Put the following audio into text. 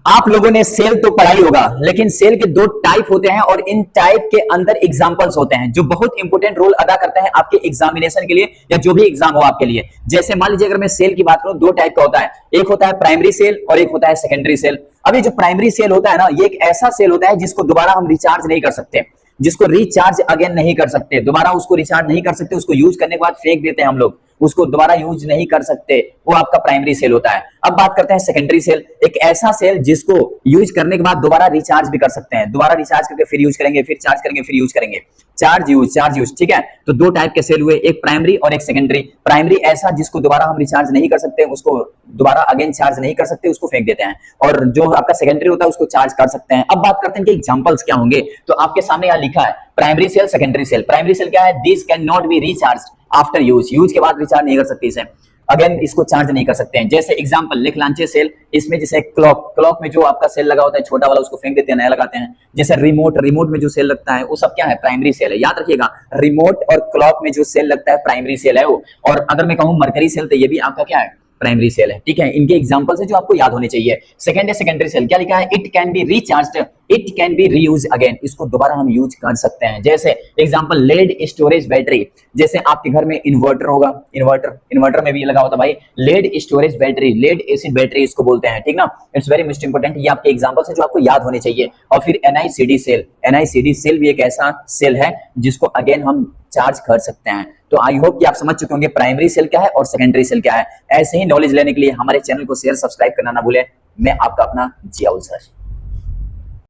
आप लोगों ने सेल तो पढ़ा ही होगा, लेकिन सेल के दो टाइप होते हैं और इन टाइप के अंदर एग्जांपल्स होते हैं जो बहुत इंपॉर्टेंट रोल अदा करते हैं आपके एग्जामिनेशन के लिए या जो भी एग्जाम हो आपके लिए। जैसे मान लीजिए अगर मैं सेल की बात करूं, दो टाइप का होता है, एक होता है प्राइमरी सेल और एक होता है सेकेंडरी सेल। अभी जो प्राइमरी सेल होता है ना, ये एक ऐसा सेल होता है जिसको दोबारा हम रिचार्ज नहीं कर सकते, जिसको रिचार्ज अगेन नहीं कर सकते, दोबारा उसको रिचार्ज नहीं कर सकते, उसको यूज करने के बाद फेंक देते हैं हम लोग, उसको दोबारा यूज नहीं कर सकते, वो आपका प्राइमरी सेल होता है। अब बात करते हैं सेकेंडरी सेल, एक ऐसा सेल जिसको यूज करने के बाद दोबारा रिचार्ज भी कर सकते हैं, दोबारा रिचार्ज करके फिर यूज करेंगे, फिर चार्ज करेंगे, फिर यूज करेंगे, चार्ज यूज, ठीक है। तो दो टाइप के सेल हुए, एक प्राइमरी और एक सेकेंडरी। प्राइमरी ऐसा जिसको दोबारा हम रिचार्ज नहीं कर सकते, उसको दोबारा अगेन चार्ज नहीं कर सकते, उसको फेंक देते हैं, और जो आपका सेकेंडरी होता है उसको चार्ज कर सकते हैं। अब बात करते हैं कि एग्जांपल्स क्या होंगे, तो आपके सामने यहाँ लिखा है primary cell, secondary cell. Primary cell क्या है? This can not be recharge after use, use के बाद रिचार्ज नहीं कर सकती इसे, अगेन इसको चार्ज नहीं कर सकते हैं। जैसे एग्जांपल लिख लांचे सेल, इसमें जैसे क्लॉक में जो आपका सेल लगा होता है छोटा वाला, उसको फेंक देते हैं, नया लगाते हैं। जैसे रिमोट में जो सेल लगता है वो सब क्या है? प्राइमरी सेल है। याद रखिएगा, रिमोट और क्लॉक में जो सेल लगता है प्राइमरी सेल है वो। और अगर मैं कहूं मरकरी सेल, तो ये भी आपका क्या है? प्राइमरी सेल है, ठीक है। इनके एग्जांपल्स है जो आपको याद होने चाहिए। सेकंड है सेकेंडरी सेल, क्या लिखा है? It can be recharged, it can be reuse again, इसको दोबारा हम यूज कर सकते हैं। जैसे एग्जांपल लेड स्टोरेज बैटरी, जैसे आपके घर में इन्वर्टर होगा, इन्वर्टर में भी लगा होता है भाई lead storage battery, lead acid battery इसको बोलते हैं, ठीक ना। इट्स वेरी मोस्ट इंपोर्टेंट, ये आपके एग्जांपल्स है जो आपको याद होने चाहिए। और फिर एनआईसीडी सेल, एनआईसीडी सेल भी एक ऐसा सेल है जिसको अगेन हम चार्ज कर सकते हैं। तो आई होप कि आप समझ चुके होंगे प्राइमरी सेल क्या है और सेकेंडरी सेल क्या है। ऐसे ही नॉलेज लेने के लिए हमारे चैनल को शेयर, सब्सक्राइब करना ना भूलें। मैं आपका अपना जियाउल सर।